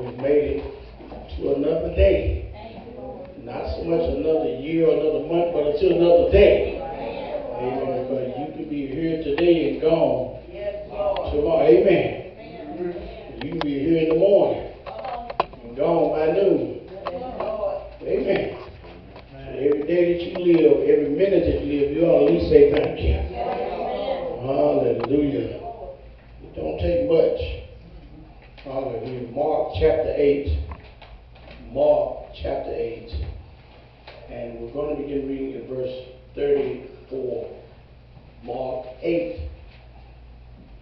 we've made it to another day. Not so much another year or another month, but until another day. Amen. Because you can be here today and gone tomorrow. Amen. You can be here in the morning and gone by noon. Amen. So every day that you live, every minute that you live, you ought to at least say thank you. Hallelujah. It don't take much. Hallelujah. Mark chapter 8. Mark chapter 8. And we're going to begin reading at verse 34. Mark 8.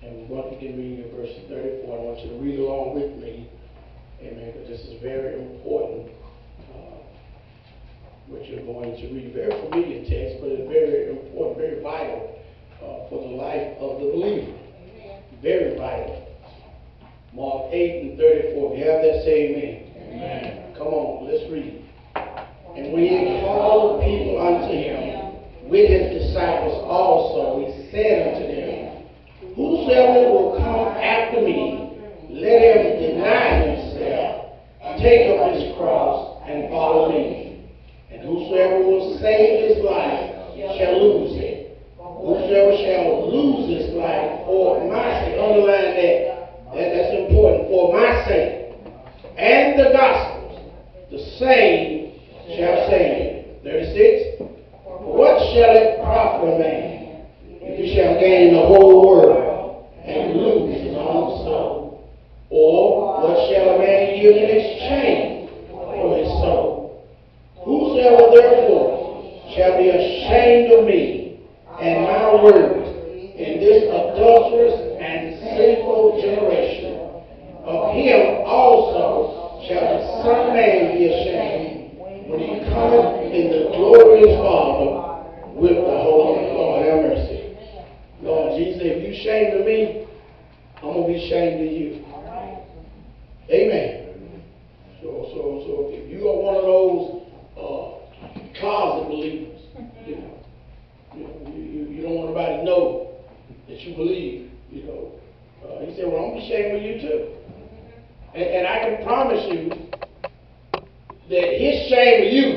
And we're going to begin reading at verse 34. I want you to read along with me. Amen. Because this is very important. What you're going to read. Very familiar text, but it's very important, very vital for the life of the believer. Very vital. Mark 8 and 34. If you have that, say amen. Amen. Come on, let's read. And when he called the people unto him, with his disciples also, he said unto them, whosoever will come after me, let him deny himself, take up his cross, and follow me. And whosoever will save his life shall lose it. Whosoever shall lose his life for my sake, underline that. That's important. For my sake and the gospel, the same shall save. 36. What shall it profit a man if he shall gain the whole world and lose his own soul? Or what shall a man give in exchange for his soul? Whosoever therefore shall be ashamed of me and my words in this adulterous and sinful generation, of him also shall the Son of Man be ashamed when he cometh in the glory of his Father with the Holy. Lord, have mercy. Lord Jesus, if you ashamed of me, I'm going to be ashamed of you. Amen. So if you are one of those closet believers, you don't want nobody to know that you believe, he said, well, I'm going to be ashamed of you too. And I can promise you that his shame of you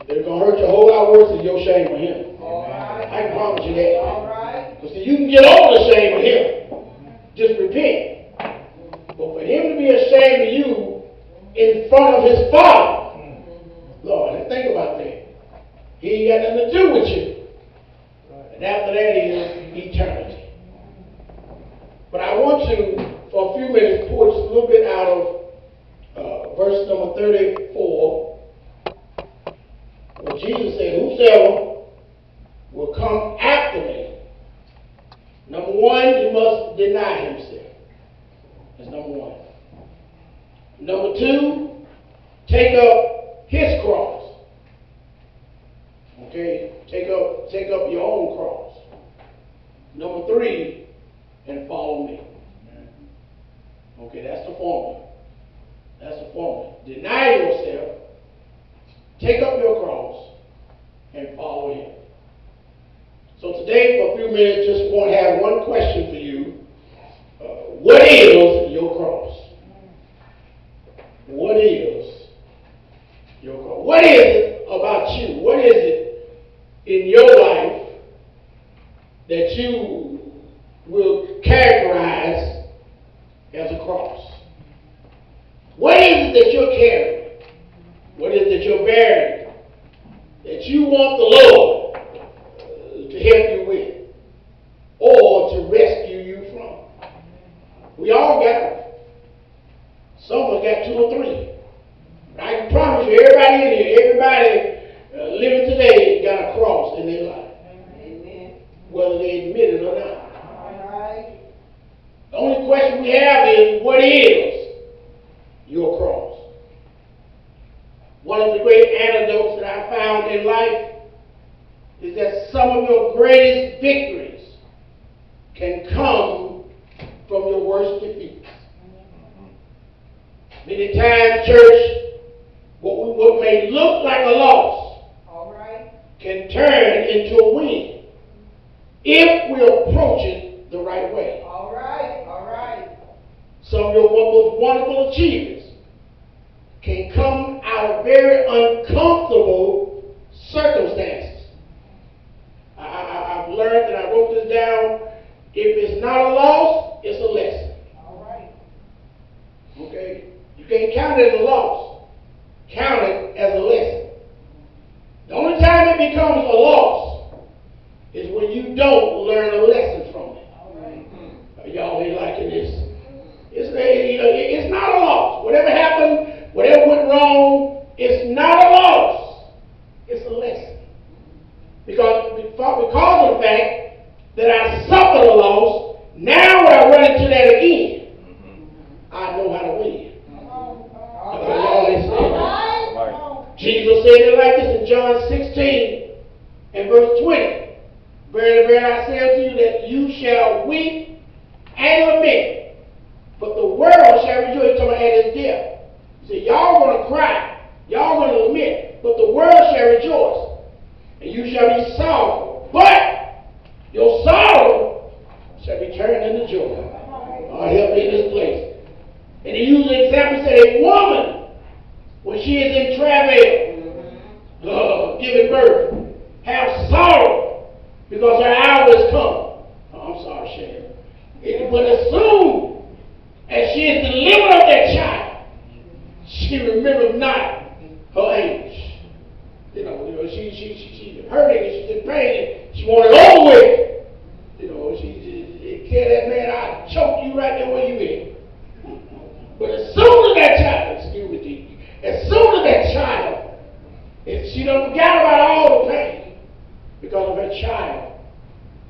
is going to hurt you a whole lot worse than your shame of him. Right. I can promise you that. Because you can get over the shame of him. Just repent. But for him to be ashamed of you in front of his Father, Lord, think about that. He ain't got nothing to do with you. And after that is eternity. But I want to, for a few minutes, pull just a little bit out of verse number 34, where Jesus said, whosoever will come after me, number one, he must deny himself. That's number one. Number two, take up his cross. Okay? Take up your own cross. Number three, and follow me. Okay, that's the formula. That's the formula. Deny yourself, take up your cross, and follow him. So today, for a few minutes, just want to have one question for you. What is your cross? What is your cross? What is it about you? What is it in your life that you will characterize as a cross? What is it that you're carrying? What is it that you're bearing that you want the Lord to help you with or to rescue you from? We all got them. Some of us got two or three. I can promise you, everybody in here, everybody living today got a cross in their life. Amen. Whether they admit it or not. The only question we have is, what is your cross? One of the great antidotes that I found in life is that some of your greatest victories can come from your worst defeats. Many times, church, what may look like a loss can turn into a win if we approach it the right way. some of your most wonderful achievements can come out of very uncomfortable circumstances. I've learned, and I wrote this down, if it's not a loss, it's a lesson. All right. Okay? You can't count it as a loss. Count it as a lesson. The only time it becomes a loss is when you don't learn a lesson from it. All right. Y'all ain't liking this. It's not a loss. Whatever happened, whatever went wrong, it's not a loss. It's a lesson. Because of the fact that I suffered a loss, now when I run into that again, I know how to win. Jesus said it like this in John 16 and verse 20. Verily, verily, I say unto you that you shall weep and lament, but the world shall rejoice. He's talking about at his death. He said, y'all going to cry, y'all going to lament, but the world shall rejoice, and you shall be sorrowful. But your sorrow shall be turned into joy. God help me in this place. And he used an example, he said, a woman, when she is in travail, giving birth, have sorrow because her hour is come. Oh, I'm sorry, Shannon. But as soon as she is delivered of that child, she remembers not her age. She's hurting and she's in pain and she wants it over with. She tell that man, I'll choke you right there where you is. But as soon as that child, as soon as that child, she done forgot about all the pain because of her child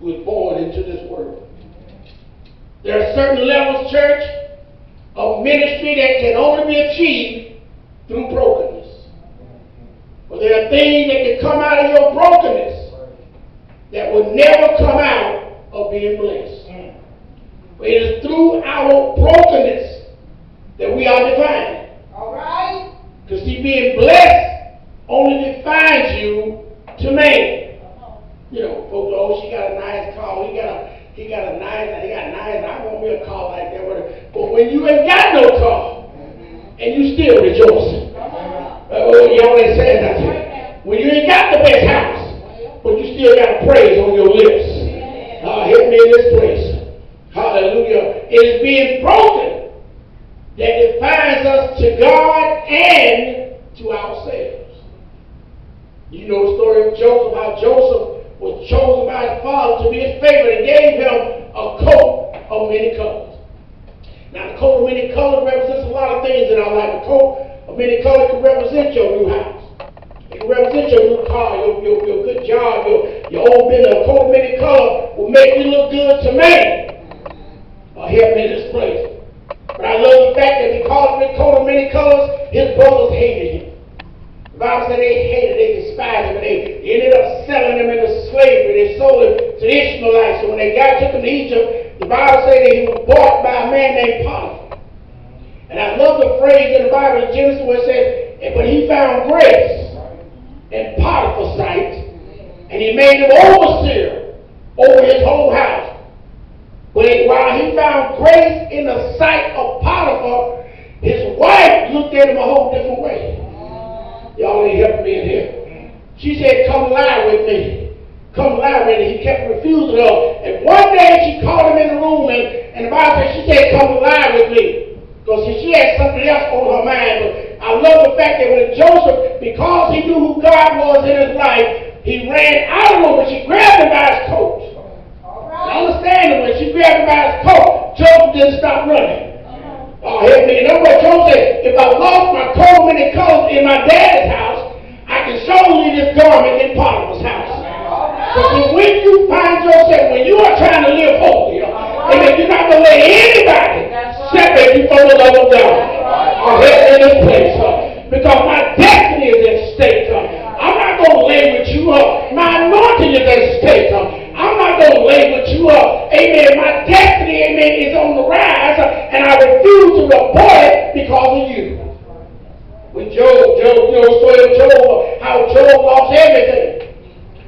who was born into this world. There are certain levels, church, of ministry that can only be achieved through brokenness. But there are things that can come out of your brokenness that will never come out of being blessed. But it is through our brokenness that we are defined. All right. Because see, being blessed only defines you to man. Folks, oh, she got a nice car. He got a nice, I want me a car like that. But when you ain't got no car, and you still rejoicing. Y'all ain't saying nothing. When you ain't got the best house, but you still got praise on your lips. Help me in this place. Hallelujah. It is being broken that defines us to God and to ourselves. You know the story of Joseph, how Joseph was chosen by his father to be his favorite and gave him a coat of many colors. Now the coat of many colors represents a lot of things in our life. The coat of many colors can represent your new house. It can represent your new car, your good job, your old business. A coat of many colors will make you look good to man. Help me in this place. But I love the fact that because of the coat of many colors, his brothers hated him. The Bible said they despised him, and they ended up selling him into slavery. They sold him to the Ishmaelites. So when they took him to Egypt, the Bible said that he was bought by a man named Potiphar. And I love the phrase in the Bible in Genesis where it says, but he found grace in Potiphar's sight, and he made him overseer over his whole house. But while he found grace in the sight of Potiphar, his wife looked at him a whole different way. Y'all ain't helping me in here. She said, come lie with me. Come lie with me. He kept refusing her. And one day she called him in the room, and the Bible said, she said, come lie with me. Because she had something else on her mind. But I love the fact that when Joseph, because he knew who God was in his life, he ran out of her, but she grabbed him by his coat. I understand that when she grabbed him by his coat, Joseph didn't stop running. Help me. And that's what Joseph said. If I lost my coat of many colors in my dad's house, I can surely leave this garment in Potiphar's house. Because when you find yourself, when you are trying to live holy, amen, you're not going to let anybody separate you from the love of God. Help me in this place. Because my destiny is at stake. I'm not going to lay with you up. My anointing is at stake. I'm not going to lay with you up. Amen. My destiny, amen, is on the rise, and I refuse to abort it because of you. When Job, you know the story of Job, how Job lost everything.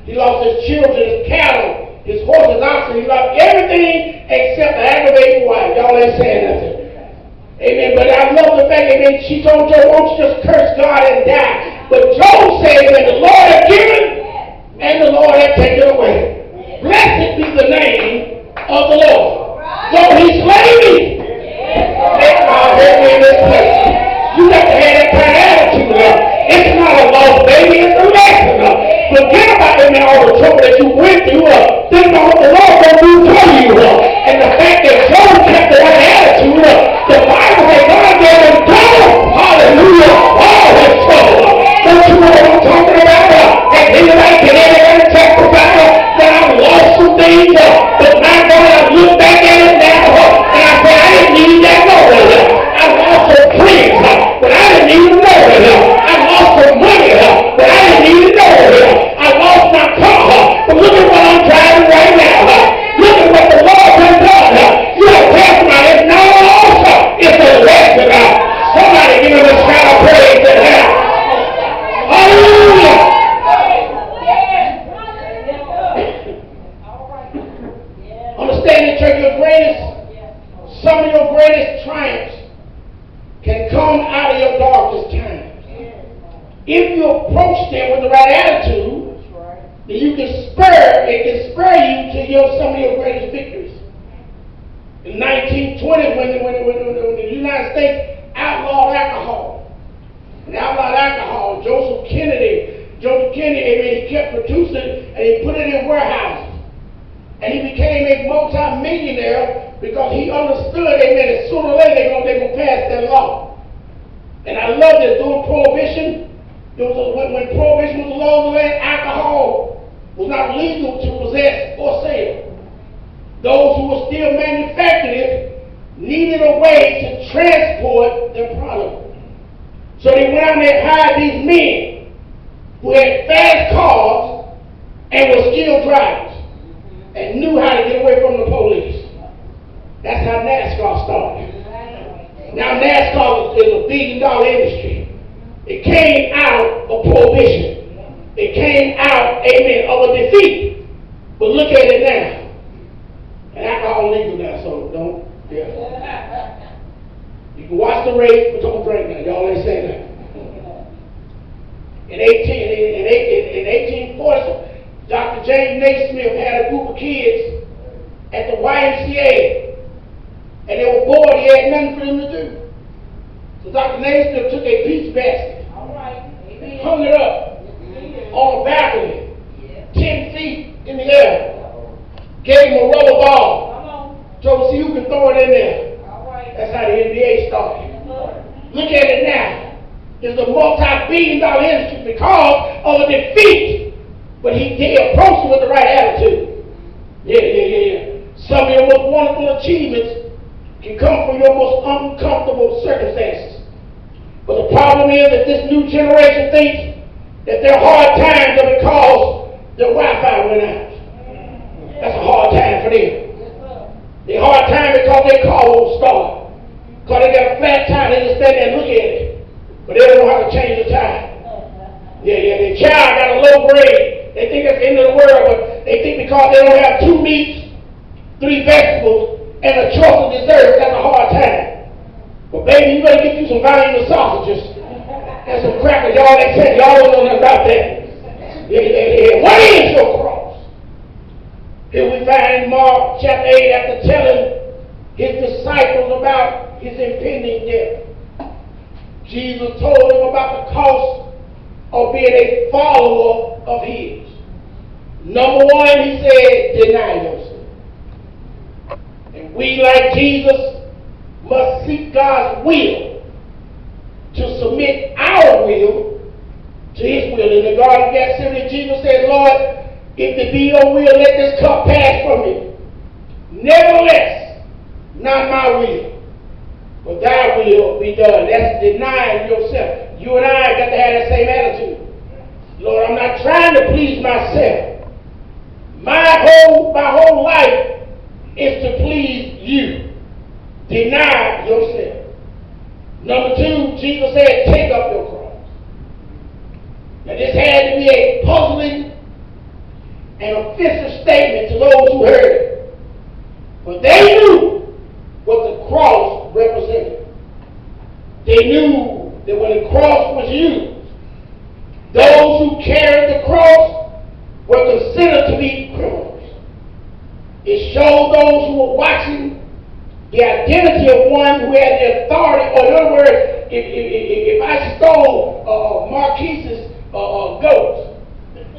He lost his children, his cattle, his horses, oxen. He lost everything except the aggravating wife. Y'all ain't saying nothing. Amen. But I love the fact, amen, she told Job, won't you just curse God and die? But Job said, amen, the Lord had given and the Lord had taken away. Blessed be the name of the Lord. Though he slay me, yet I'll hear me in this place. You got to have that kind of attitude. It's not a lost baby, it's a lesson. Forget about all the trouble that you went through. Think about what the Lord going to do for you. And the fact that Job kept the right attitude. The Bible says God gave him double. Hallelujah. All his trouble. Don't you know what I'm talking about? And anybody can ever testify that I've lost some things. But my God, I look back at it now. And I say, I didn't need that Lord. I lost some friends. But I didn't need them Lord. I lost some money. But I didn't need it Lord. I lost my car. But look at what I'm driving right now. Look at what the Lord has done. You have to tell somebody it's not a loss. It's a lesson. Somebody give him a shout of praise to him. Hallelujah. Understand that some of your greatest triumphs can come out of your darkest times. If you approach them with the right attitude, then it can spur you to some of your greatest victories. In 1920, when the United States outlawed alcohol, Joseph Kennedy, he kept producing it and he put it in warehouses. And he became a multi-millionaire because he understood, amen, that sooner or later they're going to pass that law. And I love this. During Prohibition, when Prohibition was law in the land, alcohol was not legal to possess or sell. Those who were still manufacturing it needed a way to transport their product. So they went out there and hired these men who had fast cars and were skilled drivers and knew how to get away from the police. That's how NASCAR started. Now NASCAR is a $1 billion industry. It came out of Prohibition. It came out, amen, of a defeat. But look at it now. And alcohol legal now, so don't, yeah. You can watch the race, but don't drink now. Y'all ain't saying that. In 1840, Dr. James Naismith had a group of kids at the YMCA, and they were bored. He had nothing for them to do. So Dr. Naismith took a peach basket, hung it up on a balcony, 10 feet in the air, gave him a rubber ball, told him, see who can throw it in there. That's how the NBA started. Look at it now. It's a multi-billion-dollar industry because of a defeat. But he approached it with the right attitude. Yeah. Some of your most wonderful achievements can come from your most uncomfortable circumstances. But the problem is that this new generation thinks that their hard times are because their Wi-Fi went out. That's a hard time for them. Their hard time because their car won't start. Because they got a flat tire, they just stand there and look at it. But they don't know how to change the tire. Yeah, their child got a low grade. They think that's the end of the world, but they think because they don't have 2 meats, 3 vegetables, and a choice of dessert, that's a hard time. But baby, you better get you some volume sausages and some crackers. Y'all ain't saying, y'all don't know nothing about that. Yeah. What is your cross? Here we find in Mark chapter 8, after telling his disciples about his impending death, Jesus told them about the cost of being a follower of his. Number 1, he said, deny yourself. And we, like Jesus, must seek God's will to submit our will to his will. In the Garden of Gethsemane, Jesus said, Lord, if it be your will, let this cup pass from me. Nevertheless, not my will, but thy will be done. That's denying yourself. You and I got to have that same attitude. Lord, I'm not trying to please myself. My whole life is to please you. Deny yourself. Number 2, Jesus said, take up your cross. Now this had to be a puzzling and offensive statement to those who heard it. But they knew what the cross represented. They knew that when the cross was used, those who carried the cross were considered to be criminals. It showed those who were watching the identity of one who had the authority, or in other words, if I stole Marquise's goats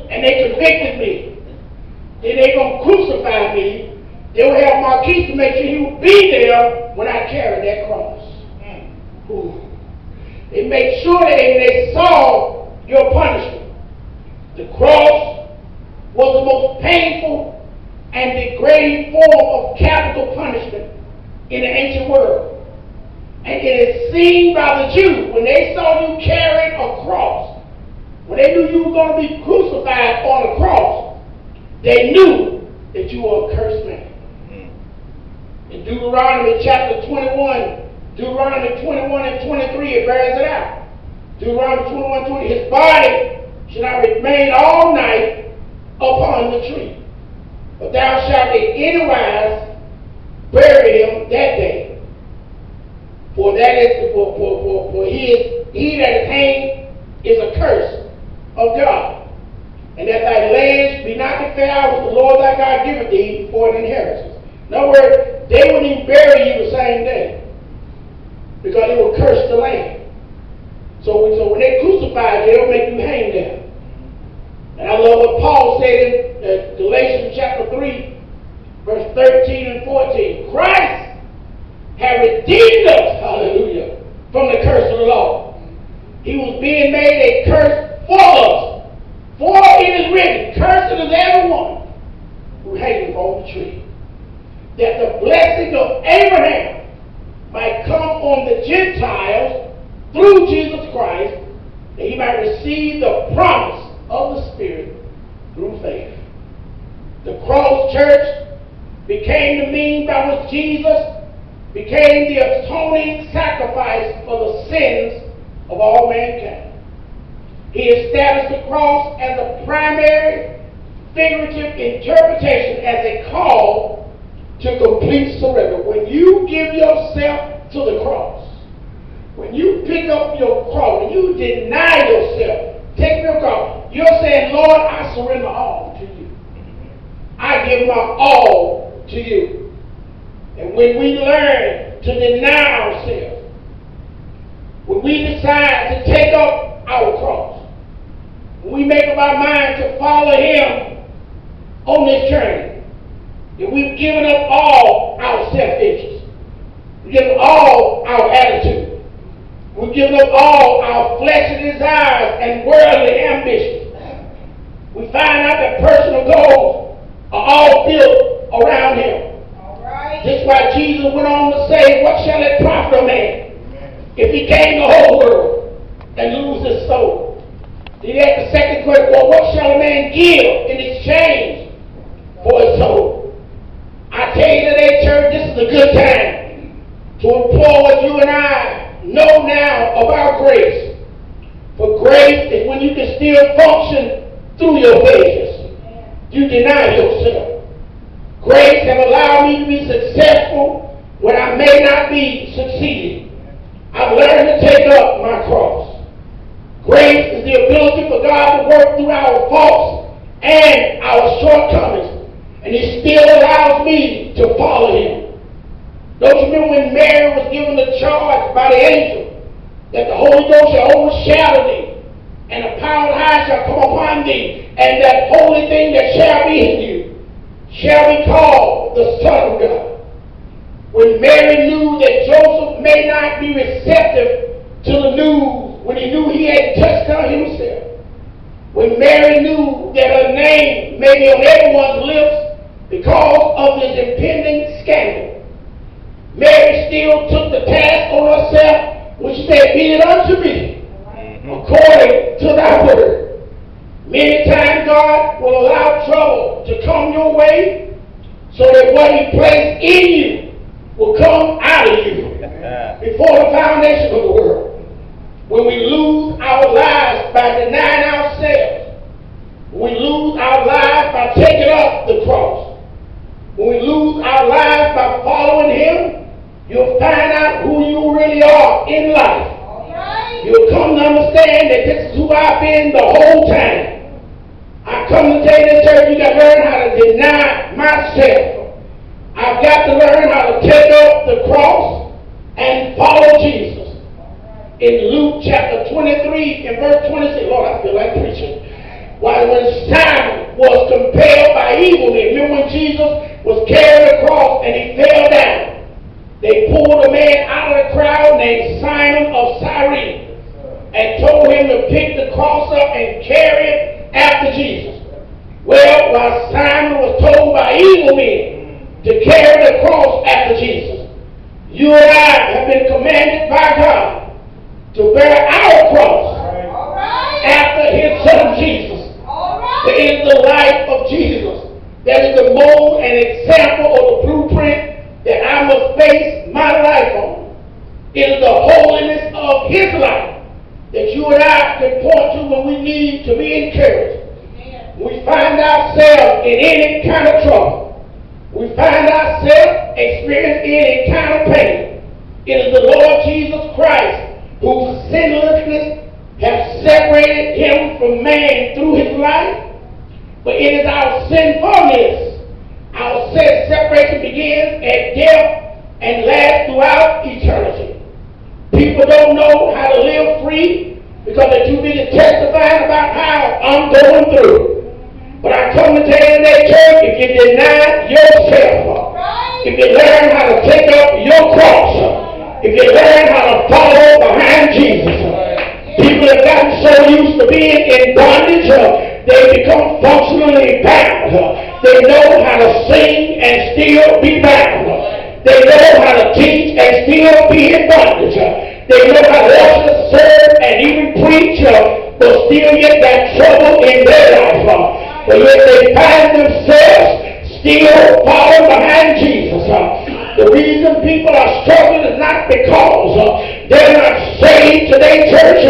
and they convicted me, then they're going to crucify me. They will have Marquise to make sure he will be there when I carry that cross. They made sure that they saw your punishment. The cross was the most painful and degrading form of capital punishment in the ancient world. And it is seen by the Jews when they saw you carrying a cross. When they knew you were going to be crucified on a cross, they knew that you were a cursed man. In Deuteronomy chapter 21, Deuteronomy 21 and 23, it bears it out. Deuteronomy 21:20, his body shall not remain all night upon the tree, but thou shalt in any wise bury him that day. For that is for he that is hanged is a curse of God. And that thy land be not defiled with the Lord thy God giveth thee for an inheritance. In other words, they wouldn't even bury you the same day, because it would curse the land. So when they crucified you, they'll make you hang there. And I love what Paul said in Galatians chapter 3, verse 13 and 14. Christ have redeemed us, hallelujah, from the curse of the law. He was being made a curse for us. For it is written, cursed is everyone who hangeth on the tree, that the blessing of Abraham might come on the Gentiles through Jesus Christ, that he might receive the promise of the Spirit through faith. The cross, church, became the means by which Jesus became the atoning sacrifice for the sins of all mankind. He established the cross as a primary figurative interpretation, as a call to complete surrender. When you give yourself to the cross, when you pick up your cross, when you deny yourself, take your cross, you're saying, Lord, I surrender all to you. I give my all to you. And when we learn to deny ourselves, when we decide to take up our cross, when we make up our mind to follow him on this journey, and we've given up all our self-interest, we've given all our attitude, we've given up all our fleshly desires and worldly ambitions, we find out that personal goals are all built around him. All right. That's why Jesus went on to say, what shall it profit a man if he gain the whole world and lose his soul? Then he had the second question, well, what shall a man give in exchange for his soul? I tell you today, church, this is a good time to implore what you and I know now about grace. For grace is when you can still function through your pleasures. You deny yourself. Grace has allowed me to be successful when I may not be succeeding. I've learned to take up my cross. Grace is the ability for God to work through our faults and our shortcomings, and he still allows me to follow him. Don't you remember when Mary was given the charge by the angel that the Holy Ghost shall overshadow thee, and the power of high shall come upon thee, and that holy thing that shall be in you shall be called the Son of God? When Mary knew that Joseph may not be receptive to the news, when he knew he had touched her himself, when Mary knew that her name may be on everyone's lips because of this impending scandal, Mary still took the task on herself when she said, be it unto me according to thy word. Many times God will allow trouble to come your way so that what he placed in you will come out of you before the foundation of the world. When we lose our lives by denying ourselves, when we lose our lives by taking up the cross, when we lose our lives by following him, You'll find out who you really are in life. All right. You'll come to understand that this is who I've been the whole time. I come to tell you this church, you got to learn how to deny myself. I've got to learn how to take up the cross and follow Jesus. In Luke chapter 23 and verse 26, Lord, I feel like preaching. While when Simon was compelled by evil men, remember when Jesus was carrying the cross and he fell down, they pulled a man out of the crowd named Simon of Cyrene and told him to pick the cross up and carry it after Jesus. Well, while Simon was told by evil men to carry the cross after Jesus, you and I have been commanded by God to bear our cross All right. after his son Jesus. All right. That is the life of Jesus. That is the mold and example or the blueprint that I must base my life on. It is the holiness of his life that you and I can point to when we need to be encouraged. Amen. We find ourselves in any kind of trouble. We find ourselves experiencing any kind of pain. It is the Lord Jesus Christ whose sinlessness has separated him from man through his life. But it is our sinfulness. Our sin separation begins at death and lasts throughout eternity. People don't know how to live free because they're too busy testifying about how I'm going through. But I come to tell you today, church, if you deny yourself, if you learn how to take up your cross, if you learn how to follow behind Jesus, people have gotten so used to being in bondage, they become functionally bound. They know how to sing and still be bound. They know how to teach and still be in bondage. They know how to usher, serve, and even preach, but still yet got trouble in their life. But yet they find themselves still following behind Jesus. The reason people are struggling is not because they're not saved today, church.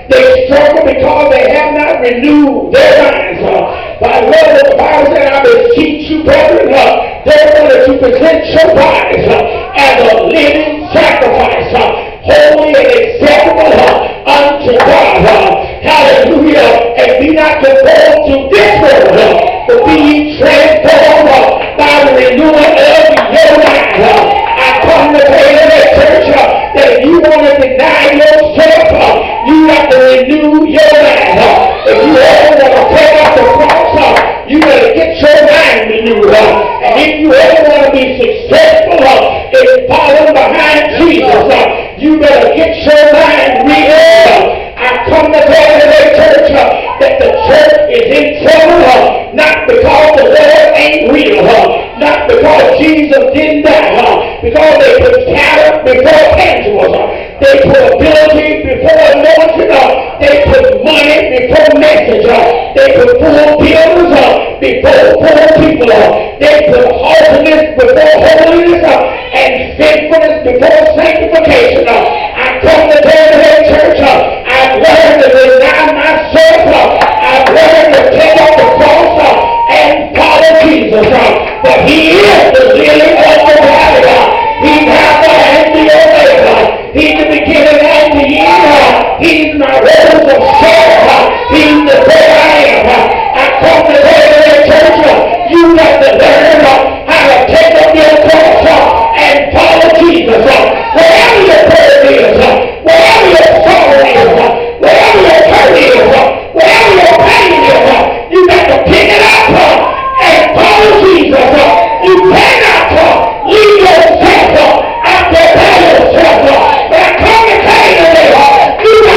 They struggle because they have not renewed their minds. By what the Bible said, I beseech you, brethren, therefore that you present your bodies as a living sacrifice, holy and acceptable unto God. Hallelujah. And be not conformed to this world, but be ye transformed by the renewing of your mind. I come to tell you that, church, that if you want to deny yourself, you have to renew your mind. If you ever want to take off the cross, you better get your mind renewed. And if you ever want to be successful in following behind Jesus, you better get your mind renewed. I come to tell you today, church, that the church is in trouble, not because the Lord ain't real, not because Jesus didn't die, because they put talent before tangibles, they put ability before anointing, they put money before message, they put full builders before poor people, they put holiness before holiness, and sinfulness before sanctification. I come